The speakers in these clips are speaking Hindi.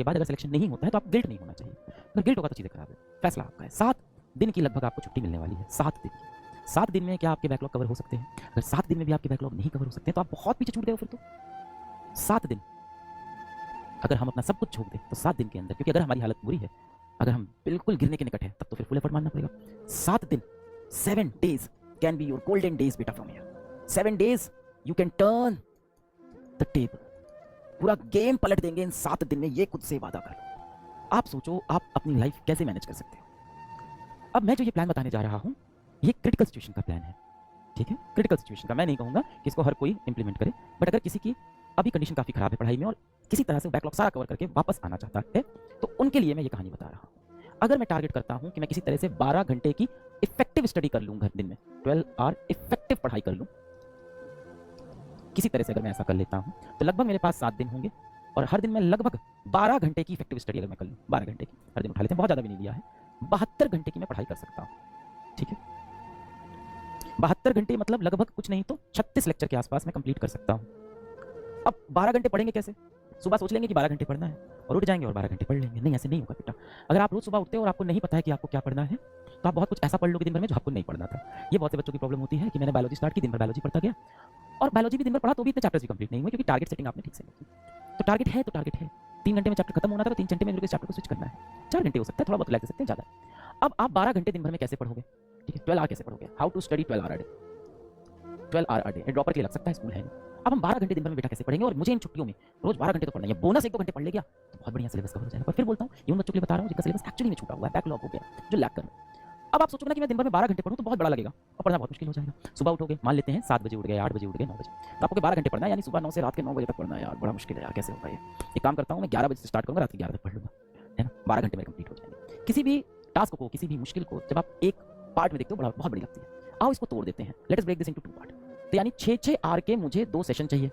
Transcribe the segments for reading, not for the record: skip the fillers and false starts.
के बाद अगर सिलेक्शन नहीं होता है तो आप गिल्ट नहीं होना चाहिए। अगर गिल्ट होगा तो चीज़ें खराब है। फैसला आपका है। 7 दिन की लगभग आपको छुट्टी मिलने वाली है। 7 दिन की। 7 दिन में क्या आपके बैकलॉग कवर हो सकते हैं? अगर 7 दिन में भी आपके बैकलॉग नहीं कवर हो सकते हैं तो आप बहुत पीछे छूट गए हो फिर तो। 7 दिन अगर हम अपना सब कुछ झोंक दें तो 7 दिन के अंदर, क्योंकि अगर हमारी हालत बुरी है, अगर हम बिल्कुल गिरने के निकट है, तब तो फिर फुल एफर्ट मानना पड़ेगा। 7 दिन, 7 days can be your golden days बेटा from here. 7 days you can turn the table. पूरा गेम पलट देंगे इन 7 दिन में, ये खुद से वादा कर लो। आप सोचो आप अपनी लाइफ कैसे मैनेज कर सकते हो। अब मैं जो ये प्लान बताने जा रहा हूं, ये क्रिटिकल सिचुएशन का प्लान है, ठीक है? क्रिटिकल सिचुएशन का। मैं नहीं कहूंगा कि इसको हर कोई इंप्लीमेंट करे, बट अगर किसी की अभी कंडीशन काफी खराब है पढ़ाई में और किसी तरह से बैकलॉग सारा कवर करके वापस आना चाहता है, तो उनके लिए मैं ये कहानी बता रहा हूं। अगर मैं टारगेट करता हूं कि मैं किसी तरह से 12 घंटे की इफेक्टिव स्टडी कर लूं घर दिन में, 12 आवर इफेक्टिव पढ़ाई कर लूं, किसी तरह से अगर मैं ऐसा कर लेता हूं तो लगभग मेरे पास 7 दिन होंगे और हर दिन मैं लगभग 12 घंटे की इफेक्टिव स्टडी अगर मैं कर लूं, 12 घंटे की हर दिन उठा लेते हैं, बहुत ज़्यादा भी नहीं लिया है, 72 घंटे की मैं पढ़ाई कर सकता हूं, ठीक है? 72 घंटे मतलब लगभग कुछ नहीं तो 36 लेक्चर के आसपास मैं कंप्लीट कर सकता हूं। अब 12 घंटे पढ़ेंगे कैसे? सुबह सोच लेंगे कि 12 घंटे पढ़ना है और उठ जाएंगे और 12 घंटे पढ़ लेंगे। नहीं, ऐसे नहीं होगा बेटा। अगर आप रोज सुबह उठते हो और आपको नहीं पता है कि आपको क्या पढ़ना है, तो आप बहुत कुछ ऐसा पढ़ लोगे दिन भर में जो आपको नहीं पढ़ना था। ये बहुत से बच्चों की प्रॉब्लम होती है कि मैंने बायोलॉजी स्टार्ट की, दिन भर बायोलॉजी पढ़ता गया और बायोलॉजी भी दिन भर पढ़ा तो भी इतने चैप्टर्स भी कंप्लीट नहीं हुए, क्योंकि टारगेट सेटिंग आपने ठीक से नहीं की। तो टारगेट है तो टारगेट है, 3 घंटे में चैप्टर खत्म होना था तो 3 घंटे में चैप्टर को स्विच करना है। 4 घंटे हो सकता है, थोड़ा बहुत रिलैक्स दे सकते हैं, ज़्यादा। अब आप 12 घंटे दिन भर में कैसे पढ़ोगे? ठीक है, 12 आवर कैसे पढ़ोगे? How to study 12 hour a day. 12 hour a day dropper के लिए लग सकता है, स्कूल है नहीं। अब हम 12 घंटे दिन भर में बेटा कैसे पढ़ेंगे? और मुझे इन छुट्टियों में रोज 12 घंटे तो पढ़ना है, बोनस 1-2 घंटे पढ़ ले गया तो बहुत बढ़िया सिलेबस कवर हो जाएगा। पर फिर बोलता हूँ ये उन बच्चों के लिए बता रहा हूँ जिनका सिलेबस एक्चुअली में छूटा हुआ है, बैकलॉग हो गया, जो लैग कर रहे हैं। अब आप सोचोगे ना कि मैं दिन भर में 12 घंटे पढ़ूं तो बहुत बड़ा लगेगा और पढ़ना बहुत मुश्किल हो जाएगा। सुबह उठोगे, मान लेते हैं 7 बजे उठ गए, 8 बजे उठ गए, 9 बजे, तो आपको 12 घंटे पढ़ना है, यानी सुबह 9 से रात के 9 बजे तक पढ़ना है। यार बड़ा मुश्किल है यार, कैसे होगा ये? एक काम करता हूँ, मैं 11 बजे से स्टार्ट करूंगा, रात के 11 तक पढ़ लूंगा, है ना? 12 घंटे में कंप्लीट हो जाएंगे। किसी भी टास्क को, किसी भी मुश्किल को जब आप एक पार्ट में देखते हो बहुत बड़ी लगती है। आओ इसको तोड़ देते हैं, let us break this into 2 part. तो यानी 6-6 आवर के मुझे 2 सेशन चाहिए,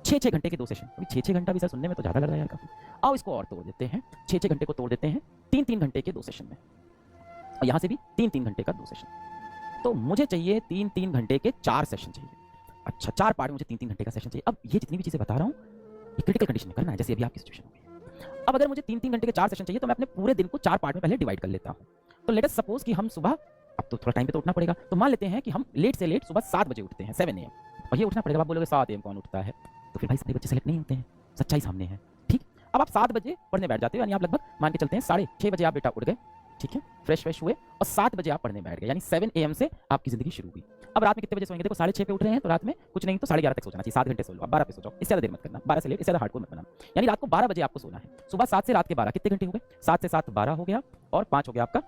6-6 घंटे के 2 सेशन। अभी 6-6 घंटा भी सर सुनने में तो ज़्यादा लग रहा है यार काफ़ी। आओ इसको और तोड़ देते हैं, 6-6 घंटे को तोड़ देते हैं 3-3 घंटे के 2 सेशन में, और यहाँ से भी 3-3 घंटे का 2 सेशन। तो मुझे चाहिए 3-3 घंटे के 4 सेशन चाहिए। अच्छा, 4 पार्ट में मुझे 3-3 घंटे का सेशन चाहिए। अब ये जितनी भी चीज़ें बता रहा हूँ, ये क्रिटिकल कंडीशन में करना है, जैसे अभी आपकी सिचुएशन होगी। अब अगर मुझे 3-3 घंटे के 4 सेशन चाहिए तो मैं अपने पूरे दिन को 4 पार्ट में पहले डिवाइड कर लेता हूँ। तो लेट अस सपोज कि हम सुबह, अब तो थोड़ा टाइम पे तो उठना पड़ेगा, तो मान लेते हैं कि हम लेट से लेट सुबह 7 बजे उठते हैं, 7 AM। और ये उठना पड़ेगा, आप बोलोगे 7 AM कौन उठता है? तो फिर भाई सारे बच्चे सेलेक्ट नहीं होते हैं, सच्चाई सामने है, ठीक? अब आप 7 बजे पढ़ने बैठ जाते हो, यानी आप लगभग मान के चलते हैं 6:30 बजे आप बेटा उठ गए, ठीक है, फ्रेश हुए और 7 बजे आप पढ़ने बैठ गए, यानी 7 AM से आपकी जिंदगी शुरू हुई। अब रात में कितने बजे सोएंगे? देखो 6:30 पे उठ रहे हैं तो रात में कुछ नहीं तो 11:30 तक सो जाना चाहिए, 7 घंटे सो लो, आप 12 पे सो जाओ, इससे ज़्यादा देर मत करना, 12 से लेट, इससे ज़्यादा हार्डकोर मत बनाना। यानी रात को 12 बजे आपको सोना है। सुबह 7 से रात के 12 कितने घंटे हो गए? 7 से 7 12 हो गया और 5 हो गया आपका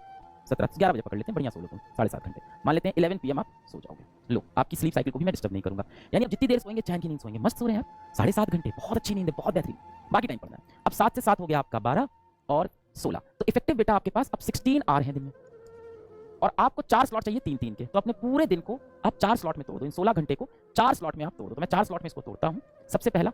17, 11 बजे पकड़ लेते हैं, बढ़िया सो लो तुम, 7.5 घंटे। मान लेते हैं 11 PM आप सो जाओगे। लो, आपकी स्लीप साइकिल को भी मैं डिस्टर्ब नहीं करूंगा, यानी आप जितनी देर सोएंगे चैन की नींद सोएंगे, मस्त सो रहे हैं आप, 7.5 घंटे, बहुत अच्छी नींद है, बहुत बेहतरीन। बाकी टाइम पढ़ना है। अब 7 से 7 हो गया आपका 12 और 16, तो इफेक्टिव बेटा आपके पास अब 16 आवर हैं दिन में, और आपको 4 स्लॉट चाहिए 3-3 के। तो अपने पूरे दिन को आप 4 स्लॉट में तोड़ दो, इन 16 घंटे को 4 स्लॉट में आप तोड़ दो। तो मैं 4 स्लॉट में इसको तोड़ता हूँ। सबसे पहला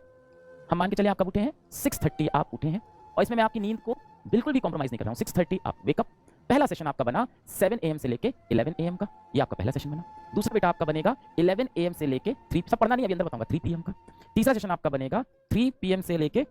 हम मान के चले आप कब उठे हैं? 6:30 आप उठे हैं, और इसमें मैं आपकी नींद को बिल्कुल भी कॉम्प्रोमाइज नहीं कर रहा हूँ। 6:30 आप वेकअप। पहला सेशन आपका बना 7 AM से लेके 11 AM का, ये आपका पहला सेशन बना। दूसरा बेटा आपका बनेगा 11 AM से लेके 3, सब पढ़ना नहीं अभी अंदर बताऊंगा, 3 PM का। तीसरा सेशन आपका बनेगा 3 PM से लेके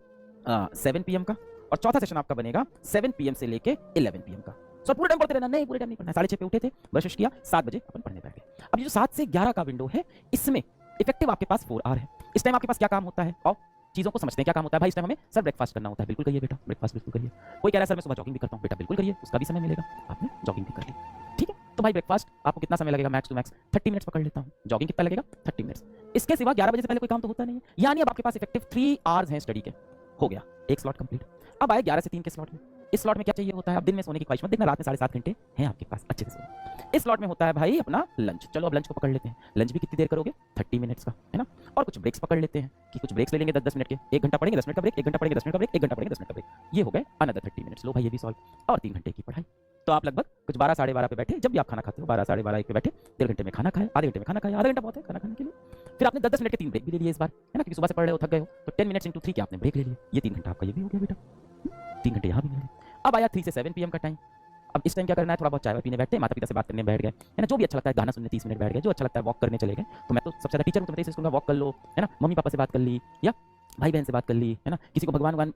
7 PM का, और चौथा सेशन आपका बनेगा 7 PM से लेके 11 PM का। सर पूरे टाइम पढ़ते रहना? नहीं, पूरे टाइम नहीं पढ़ना। 6:30 पे उठे थे, ब्रश किया, 7 बजे अपन पढ़ने बैठ गए। अब ये जो 7 से 11 का विंडो है, इसमें इफेक्टिव आपके पास 4 आवर है। इस टाइम आपके पास क्या काम होता है? और चीज़ों को समझते हैं क्या काम होता है भाई। इस टाइम हमें सर ब्रेकफास्ट करना होता है, बिल्कुल करिए बेटा, ब्रेकफास्ट बिल्कुल करिए। कोई कह रहा है सर मैं सुबह जॉगिंग भी करता हूँ, बेटा बिल्कुल करिए, उसका भी समय मिलेगा, आपने जॉगिंग भी कर ली, ठीक है। तो भाई ब्रेकफास्ट आपको कितना समय लगेगा? मैक्स टू मैक्स 30 मिनट्स पकड़ लेता हूँ। जॉगिंग कितना लगेगा? 30 मिनट्स। इसके सिवा 11 बजे से पहले कोई काम तो होता नहीं है, यानी अब आपके पास इफेक्टिव 3 आवर्स हैं स्टडी के, हो गया एक स्लॉट कंप्लीट। अब आए 11 से 3 के स्लॉट में। इस स्लॉट में क्या चाहिए होता है? अब दिन में सोने की ख्वाहिश मत देखना, रात में 7.5 घंटे हैं आपके पास, अच्छे से सोना। इस स्लॉट में होता है भाई अपना लंच। चलो अब लंच को पकड़ लेते हैं। लंच भी कितनी देर करोगे? 30 मिनट्स का, है ना। और कुछ ब्रेक्स पकड़ लेते हैं कि कुछ ब्रेक्स ले लेंगे 10-10 मिनट के, 1 घंटा पढ़ेंगे 10 मिनट का ब्रेक, 1 घंटा पढ़ेंगे 10 मिनट का ब्रेक, 1 घंटा पढ़ेंगे 10 मिनट का ब्रेक, ये हो गए अनदर 30 मिनट्स। लो भाई ये भी सॉल्व, और 3 घंटे की पढ़ाई। तो आप लगभग कुछ 12 साढ़े 12 पे बैठे, जब भी आप खाना खाते हो 12 साढ़े 12 1 पे बैठे, 1.5 घंटे में खाना खाया, आधे घंटे में खाना खाया, आधा घंटा बहुत है खाना खाने के लिए। फिर आपने 10-10 मिनट के 3 ब्रेक भी ले लिए इस बार, है ना, क्योंकि सुबह से पढ़ रहे हो, थक गए हो, तो 10 मिनट्स इंटू 3 के आपने ब्रेक ले लिए, ये 3 घंटा आपका ये भी हो गया बेटा, 3 घंटे यहाँ भी मिल गए। अब आया 3 से 7 PM का टाइम। अब इस टाइम क्या करना है? थोड़ा बहुत चाय पीने बैठते हैं, माता पिता से बात करने बैठ गए, है ना, जो भी अच्छा लगता है, गाना सुनने 30 मिनट बैठ गए, जो अच्छा लगता है वॉक करने चले गए। तो मैं तो सबसे ज़्यादा टीचर हूँ, तो मैं स्कूल में वॉक कर लो, है ना, मम्मी पापा से बात कर ली, या भाई बहन से बात कर ली, है ना, किसी को भगवान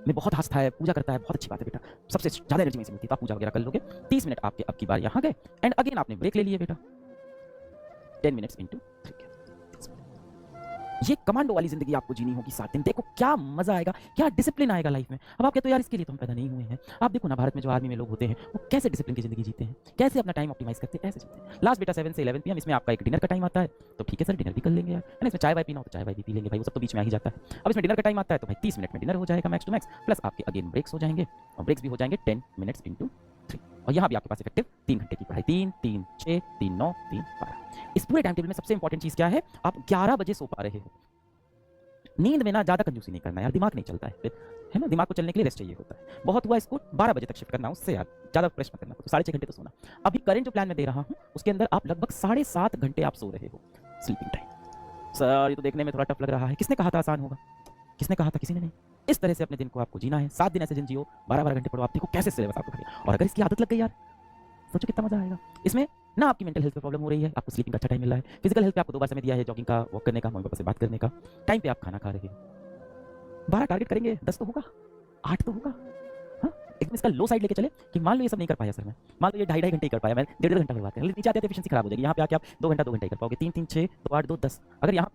में बहुत हँसता है, पूजा करता है, बहुत अच्छी बात है बेटा, सबसे ज़्यादा एनर्जी वहीं से मिलती है, तो आप पूजा वगैरह कर लोगे। 30 मिनट आपके अब की बार यहाँ गए एंड अगेन आपने ब्रेक ले लिए बेटा, 10 मिनट्स इंटू 3। ये कमांडो वाली जिंदगी आपको जीनी होगी 7 दिन। देखो क्या मजा आएगा, क्या डिसिप्लिन आएगा लाइफ में। अब आप कहते हो यार इसके लिए तो हम पैदा नहीं हुए हैं। आप देखो ना भारत में जो आर्मी में लोग होते हैं वो कैसे डिसिप्लिन की जिंदगी जीते हैं, कैसे अपना टाइम ऑप्टिमाइज करते हैं, ऐसे जीते हैं। लास्ट बेटा 7 से 11 पीएम, इसमें आपका एक डिनर का टाइम आता है, तो ठीक है सर डिनर भी कर लेंगे यार, है ना। इसमें चाय वाय पीना हो तो चाय वाय भी पी लेंगे भाई, वो सब तो बीच में आ ही जाता है। अब इसमें डिनर का टाइम आता है तो भाई 30 मिनट में डिनर हो जाएगा मैक्स टू मैक्स, प्लस आपके अगेन ब्रेक्स हो जाएंगे, और ब्रेक्स भी हो जाएंगे 10 मिनट्स इंटू 3। और यहाँ भी आपके पास इफेक्टिव 3 घंटे की पढ़ाई, 3 3 6 3 9 3 12। इस पूरे टाइम टेबल में सबसे इंपॉर्टेंट चीज क्या है, आप 11 बजे सो पा रहे हो। नींद में ना ज्यादा कंजूसी नहीं करना यार, दिमाग नहीं चलता है फिर, है ना। दिमाग को चलने के लिए रेस्ट चाहिए होता है। बहुत हुआ इसको 12 बजे तक शिफ्ट करना, उससे यार ज्यादा फ्रेश मत करना, तो 6.5 घंटे तो सोना। अभी करंट जो प्लान मैं दे रहा हूँ उसके अंदर आप लगभग 7.5 घंटे आप सो रहे हो स्लीपिंग टाइम। सर ये तो देखने में थोड़ा टफ लग रहा है, किसने कहा था आसान होगा, किसने कहा था, किसी ने नहीं। इस तरह से अपने दिन को आपको जीना है, 7 दिन ऐसे दिन जियो, 12-12 घंटे पढ़ो, आप देखो कैसे सिलेबस आपको बढ़िया। और अगर इसकी आदत लग गई यार, सोचो कितना मजा आएगा। इसमें ना आपकी मेंटल हेल्थ पे प्रॉब्लम हो रही है, आपको स्लीपिंग का अच्छा टाइम मिल रहा है, फिजिकल हेल्थ पे आपको 2 बार समय दिया है, जॉगिंग का, वॉक करने का, मम्मी पापा से बात करने का, टाइम पे आप खाना खा रहे हो। 12 टारगेट करेंगे, 10 तो होगा, 8 तो होगा। हाँ एकदम इसका लो साइड लेके चले कि मान लो ये सब नहीं कर पाया सर मैं, मान लो ये 2.5 घंटे ही कर पाया मैं, 1.5 घंटा बर्बाद कर, नीचे आते आते एफिशिएंसी खराब हो जाएगी। यहाँ पे आके आप 2 घंटा 2 घंटे ही कर पाओगे, 3 3 6 2 8 2 10। अगर यहाँ